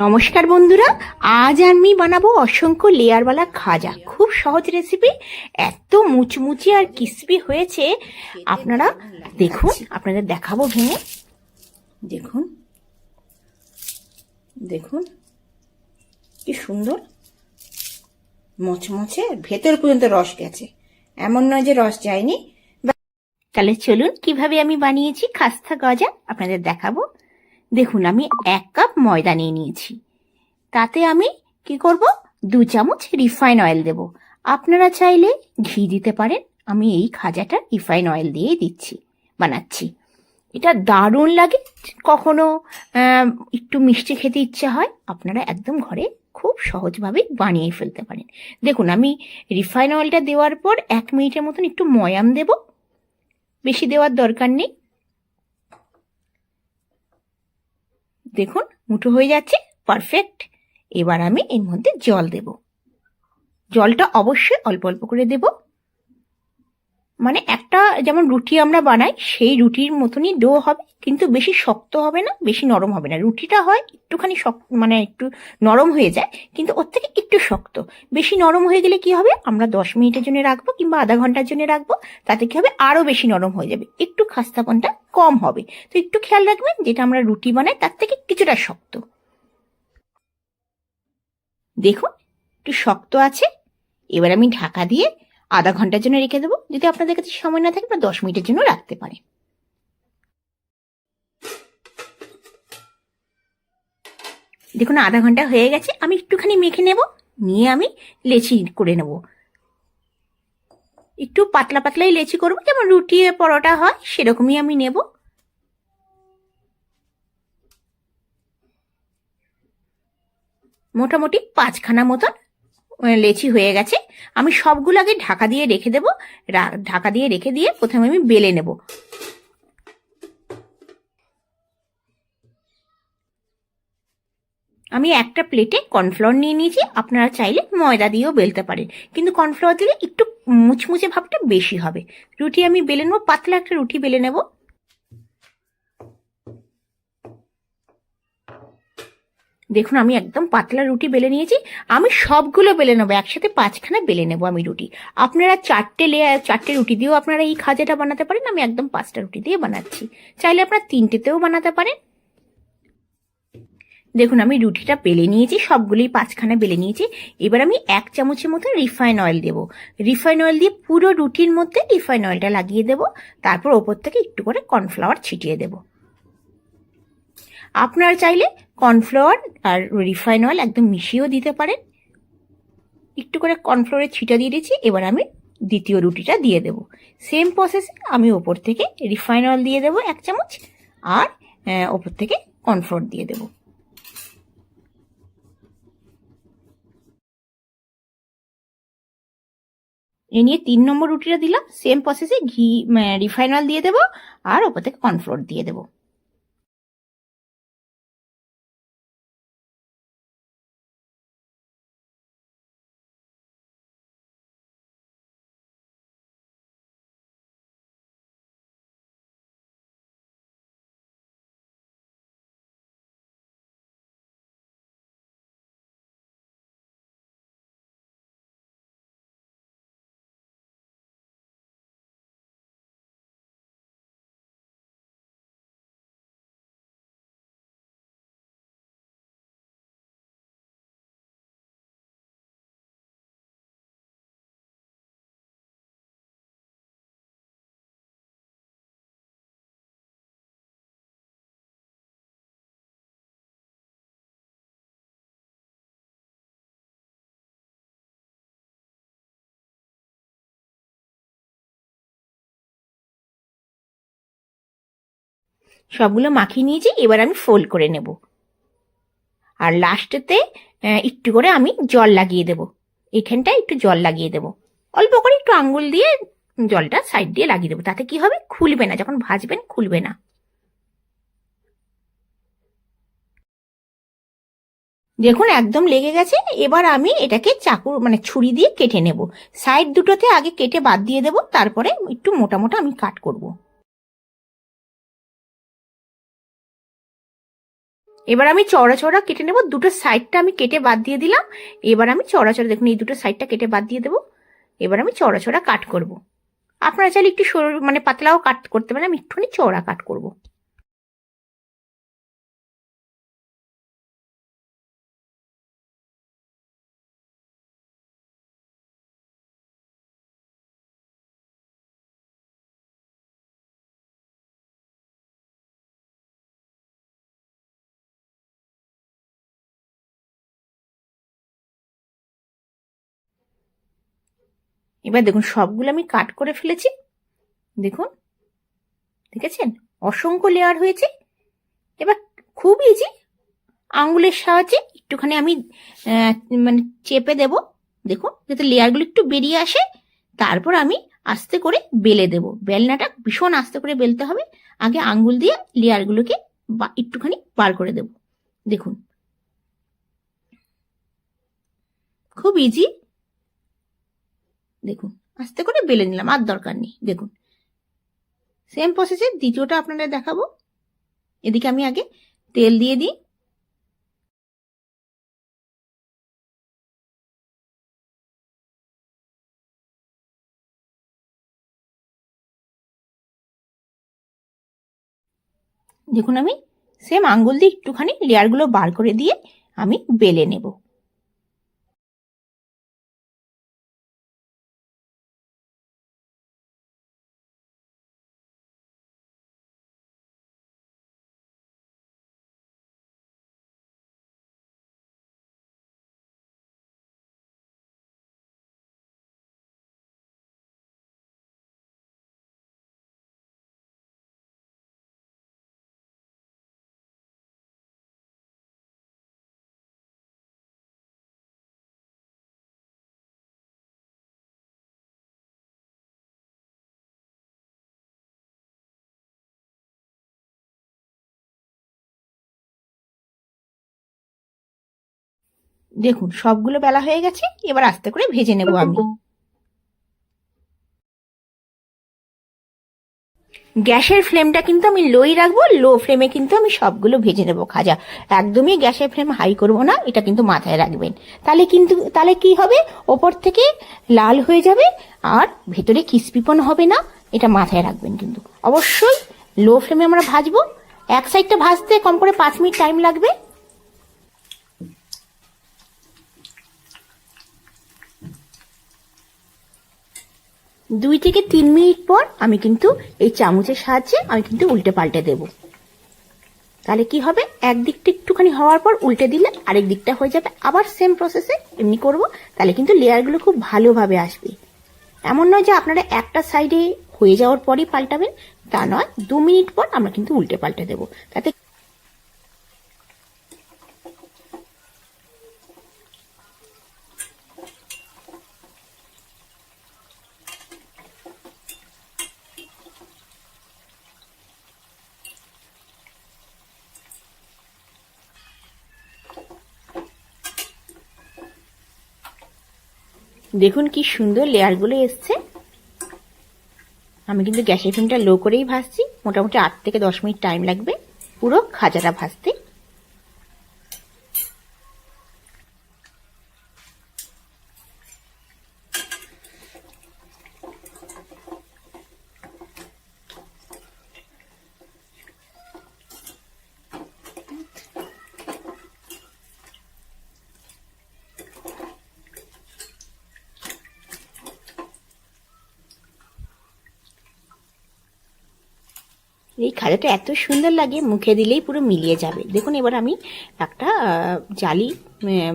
নমস্কার বন্ধুরা, আজ আমি বানাবো অসংখ্য লেয়ারওয়ালা খাজা। খুব সহজ রেসিপি, এত মুচমুচে আর ক্রিসপি হয়েছে। আপনারা দেখুন, আপনাদের দেখাবো ভেঙে। দেখুন দেখুন কি সুন্দর মচমচে, ভেতর পর্যন্ত রস গেছে, এমন নয় যে রস যায়নি। তাহলে চলুন কিভাবে আমি বানিয়েছি খাস্তা গজা আপনাদের দেখাবো। দেখুন, আমি 1 কাপ ময়দা নিয়ে নিয়েছি। তাতে আমি কি করব, 2 চামচ রিফাইন অয়েল দেব। আপনারা চাইলে ঘি দিতে পারেন। আমি এই খাজাটা রিফাইন অয়েল দিয়েই বানাচ্ছি। এটা দারুণ লাগে। কখনো একটু মিষ্টি খেতে ইচ্ছে হয়, আপনারা একদম ঘরে খুব সহজভাবে বানিয়ে ফেলতে পারেন। দেখুন, আমি রিফাইন অয়েলটা দেওয়ার পর 1 মিনিটের মতন একটু ময়াম দেব, বেশি দেওয়ার দরকার নেই। দেখুন মুঠো হয়ে যাচ্ছে, পারফেক্ট। এবার আমি এর মধ্যে জল দেব। জলটা অবশ্যই অল্প অল্প করে দেব, মানে একটা যেমন রুটি আমরা বানাই সেই রুটির মতনই ডো হবে, কিন্তু বেশি শক্ত হবে না, বেশি নরম হবে না। রুটিটা হয় একটুখানি শক্ত, মানে একটু নরম হয়ে যায়, কিন্তু ওর থেকে একটু শক্ত। বেশি নরম হয়ে গেলে কি হবে, আমরা 10 মিনিটের জন্য রাখবো কিংবা আধা ঘন্টার জন্য রাখবো, তাতে কি হবে, আরো বেশি নরম হয়ে যাবে, একটু খাস্তাপনটা কম হবে। তো একটু খেয়াল রাখবেন, যেটা আমরা রুটি বানাই তার থেকে কিছুটা শক্ত। দেখুন একটু শক্ত আছে। এবার আমি ঢাকা দিয়ে আধা ঘন্টার জন্য রেখে দেবো। যদি আপনাদের কাছে সময় না থাকে, 10 মিনিটের জন্য রাখতে পারেন। দেখুন আধা ঘন্টা হয়ে গেছে। আমি একটুখানি মেখে নেব, নিয়ে আমি লেচি করে নেব। একটু পাতলা পাতলাই লেচি করবো, যেমন রুটি পরোটা হয় সেরকমই আমি নেব। মোটামুটি 5খানা মতন লেচি হয়ে গেছে। আমি সবগুলো আগে ঢাকা দিয়ে রেখে দেবো। ঢাকা দিয়ে রেখে দিয়ে প্রথমে আমি বেলে নেব। আমি একটা প্লেটে কর্নফ্লাওয়ার নিয়ে নিয়েছি। আপনারা চাইলে ময়দা দিয়েও বেলতে পারেন, কিন্তু কর্নফ্লাওয়ার দিলে একটু মুচমুচে ভাবটা বেশি হবে। রুটি আমি বেলে নেবো, পাতলা একটা রুটি বেলে নেব। দেখুন আমি একদম পাতলা রুটি বেলে নিয়েছি। আমি সবগুলো বেলে নেবো, একসাথে 5খানা বেলে নেবো আমি রুটি। আপনারা 4টে রুটি দিয়েও আপনারা এই খাজাটা বানাতে পারেন। আমি একদম 5টা রুটি দিয়ে বানাচ্ছি, চাইলে আপনারা 3টেতেও বানাতে পারেন। দেখুন আমি রুটিটা বেলে নিয়েছি, সবগুলোই 5খানা বেলে নিয়েছি। এবার আমি 1 চামচের মতো রিফাইন অয়েল দেব। রিফাইন অয়েল দিয়ে পুরো রুটির মধ্যে রিফাইন অয়েলটা লাগিয়ে দেব। তারপর ওপর থেকে একটু করে কর্নফ্লাওয়ার ছিটিয়ে দেব। আপনারা চাইলে কর্নফ্লাওয়ার আর রিফাইন অয়েল একদম মিশিয়েও দিতে পারেন। একটু করে কর্নফ্লাওয়ারের ছিটা দিয়ে দিচ্ছি। এবার আমি দ্বিতীয় রুটিটা দিয়ে দেব। সেম প্রসেসে আমি ওপর থেকে রিফাইন অয়েল দিয়ে দেব 1 চামচ, আর ওপর থেকে কর্নফ্লাওয়ার দিয়ে দেব। এ নিয়ে 3 নম্বর রুটিটা দিলাম। সেম প্রসেসে রিফাইন অয়েল দিয়ে দেবো, আর ওপর থেকে কর্নফ্লোর দিয়ে দেবো। সবগুলো মাখিয়ে নিয়েছি। এবার আমি ফোল্ড করে নেব, আর লাস্টেতে একটু করে আমি জল লাগিয়ে দেব। এখানটায় একটু জল লাগিয়ে দেব, অল্প করে একটু আঙ্গুল দিয়ে জলটা সাইড দিয়ে লাগিয়ে দেবো। তাতে কি হবে, খুলবে না, যখন ভাজবেন খুলবে না। দেখুন একদম লেগে গেছে। এবার আমি এটাকে মানে ছুরি দিয়ে কেটে নেব। সাইড দুটোতে আগে কেটে বাদ দিয়ে দেব, তারপরে একটু মোটা মোটা আমি কাট করব। এবার আমি চওড়া চওড়া কেটে নেব, দুটো সাইডটা আমি কেটে বাদ দিয়ে দিলাম। এবার আমি চওড়া চওড়া, দেখুন এই দুটো সাইডটা কেটে বাদ দিয়ে দেবো। এবার আমি চওড়া চওড়া কাট করব। আপনারা চাইলে একটু সরু মানে পাতলাও কাট করতে পারেন, আমি একটুখানি চওড়া কাট করব। এবার দেখুন সবগুলো আমি কাট করে ফেলেছি। দেখুন, দেখেছেন অসংখ্য লেয়ার হয়েছে। এবার খুব ইজি, আঙ্গুলের সাহায্যে একটুখানি আমি মানে চেপে দেব, দেখুন যাতে লেয়ারগুলো একটু বেরিয়ে আসে। তারপর আমি আস্তে করে বেলে দেব। বেলনাটা ভীষণ আস্তে করে বেলতে হবে। আগে আঙ্গুল দিয়ে লেয়ারগুলোকে একটুখানি বার করে দেব। দেখুন খুব ইজি, দেখুন আস্তে করে বেলে নিলাম, আর দরকার নেই। দেখুন সেম প্রসেসে দ্বিতীয়টা আপনাদের দেখাবো। এদিকে আমি আগে তেল দিয়ে দিই। দেখুন আমি সেম আঙ্গুল দিয়ে একটুখানি লেয়ারগুলো বার করে দিয়ে আমি বেলে নেব। দেখুন সবগুলো বেলা হয়ে গেছে। এবার আস্তে করে ভেজে নেব আমি। গ্যাসের ফ্লেমটা কিন্তু আমি লোই রাখবো। লো ফ্লেমে কিন্তু আমি সবগুলো ভেজে নেব খাজা। একদমই গ্যাসের ফ্লেম হাই করব না, এটা কিন্তু মাথায় রাখবেন। তাহলে কি হবে, ওপর থেকে লাল হয়ে যাবে আর ভেতরে ক্রিস্পিপন হবে না। এটা মাথায় রাখবেন কিন্তু অবশ্যই। লো ফ্লেমে আমরা ভাজবো। এক সাইডটা ভাজতে কম করে 5 মিনিট টাইম লাগবে। 2 থেকে 3 মিনিট পর আমি কিন্তু এই চামচের সাহায্যে আমি কিন্তু উল্টে পাল্টে দেব। তাহলে কি হবে, একদিকটা একটুখানি হওয়ার পর উল্টে দিলে আরেক দিকটা হয়ে যাবে। আবার সেম প্রসেসে এমনি করব, তাহলে কিন্তু লেয়ারগুলো খুব ভালোভাবে আসবে। এমন নয় যে আপনারা একটা সাইডে হয়ে যাওয়ার পরই পাল্টাবেন, তা নয়। 2 মিনিট পর আমরা কিন্তু উল্টে পাল্টে দেবো। তাতে দেখুন কি সুন্দর লেয়ারগুলো এসছে। আমি কিন্তু গ্যাসের ফ্লেমটা লো করেই ভাজছি। মোটামুটি 8 থেকে 10 মিনিট টাইম লাগবে পুরো খাজাটা ভাজতে। এই খাজাটা এত সুন্দর লাগে, মুখে দিলেই পুরো মিলিয়ে যাবে। দেখুন এবার আমি একটা জালি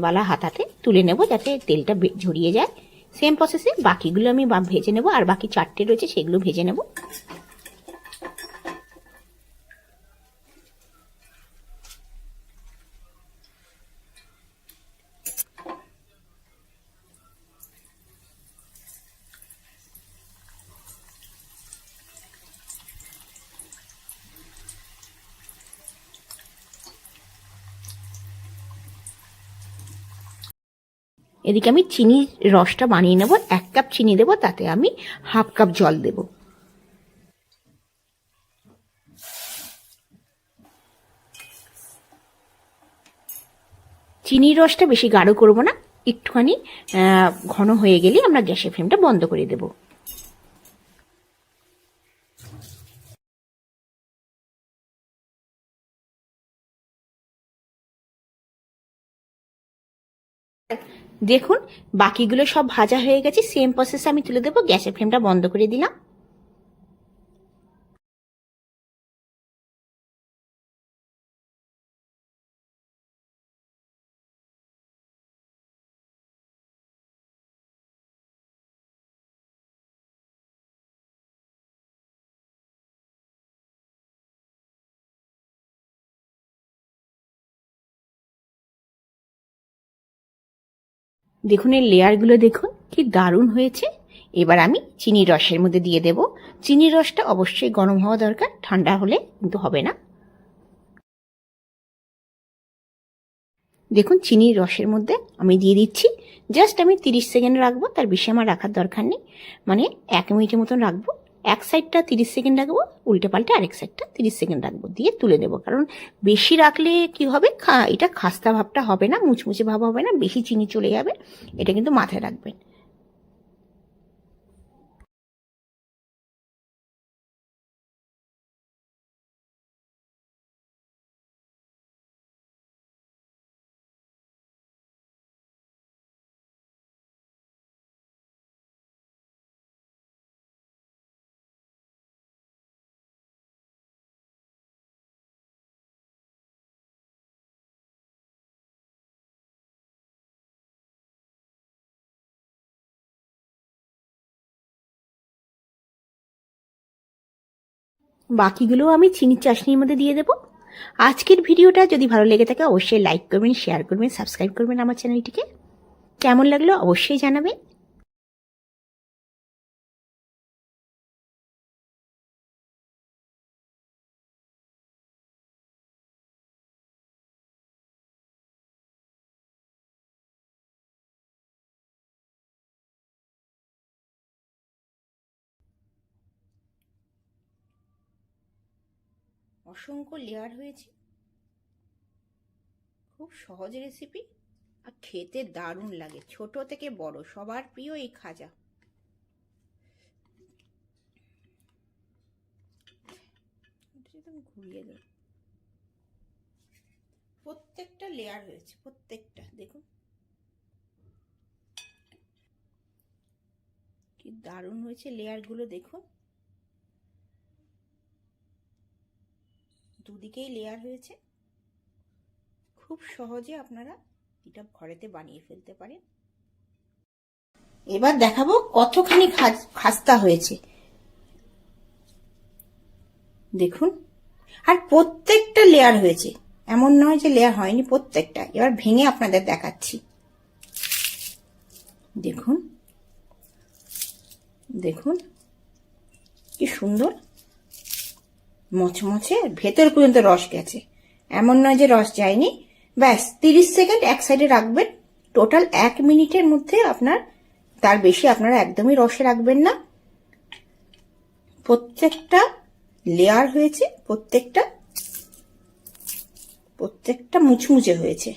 বালা হাতাতে তুলে নেব যাতে তেলটা ঝরিয়ে যায়। সেম প্রসেসে বাকিগুলো আমি ভেজে নেব, আর বাকি 4টে রয়েছে সেগুলো ভেজে নেব। এদিকে আমি চিনির রসটা বানিয়ে নেব। 1 কাপ চিনি দেবো, তাতে আমি হাফ কাপ জল দেব। চিনির রসটা বেশি গাঢ় করব না, একটুখানি ঘন হয়ে গেলে আমরা গ্যাসের ফ্লেমটা বন্ধ করে দেব। দেখুন বাকিগুলো সব ভাজা হয়ে গেছে, সেম প্রসেসে আমি তুলে দেবো। গ্যাসের ফ্লেমটা বন্ধ করে দিলাম। দেখুন এই লেয়ারগুলো দেখুন কি দারুণ হয়েছে। এবার আমি চিনির রসের মধ্যে দিয়ে দেব। চিনির রসটা অবশ্যই গরম হওয়া দরকার, ঠান্ডা হলে কিন্তু হবে না। দেখুন চিনির রসের মধ্যে আমি দিয়ে দিচ্ছি। জাস্ট আমি 30 সেকেন্ড রাখবো, তার বেশি আমার রাখার দরকার নেই। মানে 1 মিনিটের মতন রাখবো। এক সাইডটা 30 সেকেন্ড রাখবো, উল্টে পাল্টে আরেক সাইডটা 30 সেকেন্ড রাখবো, দিয়ে তুলে দেবো। কারণ বেশি রাখলে কি হবে, এটা খাস্তা ভাবটা হবে না, মুচমুচে ভাব হবে না, বেশি চিনি চলে যাবে। এটা কিন্তু মাথায় রাখবেন। বাকিগুলোও আমি চিনির চাশনির মধ্যে দিয়ে দেবো। আজকের ভিডিওটা যদি ভালো লেগে থাকে অবশ্যই লাইক করবেন, শেয়ার করবেন, সাবস্ক্রাইব করবেন আমার চ্যানেলটিকে। কেমন লাগলো অবশ্যই জানাবেন। অসংখ্য লেয়ার হয়েছে, খুব সহজ রেসিপি আর খেতে দারুণ লাগে। ছোট থেকে বড় সবার প্রিয় এই খাজা। ঘুরিয়ে দেব। প্রত্যেকটা লেয়ার হয়েছে, প্রত্যেকটা দেখুন কি দারুণ হয়েছে লেয়ারগুলো। দেখুন দুদিকেই লেয়ার হয়েছে। খুব সহজে আপনারা এটা ঘরেতে বানিয়ে ফেলতে পারেন। এবার দেখাবো কতখানি খাস্তা হয়েছে দেখুন। আর প্রত্যেকটা লেয়ার হয়েছে, এমন নয় যে লেয়ার হয়নি, প্রত্যেকটা। এবার ভেঙে আপনাদের দেখাচ্ছি। দেখুন দেখুন কি সুন্দর মচমচে, ভেতর পর্যন্ত রস গেছে, এমন নয় যে রস যায়নি। ব্যাস 30 সেকেন্ড এক সাইডে রাখবেন। টোটাল 1 মিনিটের মধ্যে আপনার, তার বেশি আপনারা একদমই রসে রাখবেন না। প্রত্যেকটা লেয়ার হয়েছে, প্রত্যেকটা মুচমুচে হয়েছে।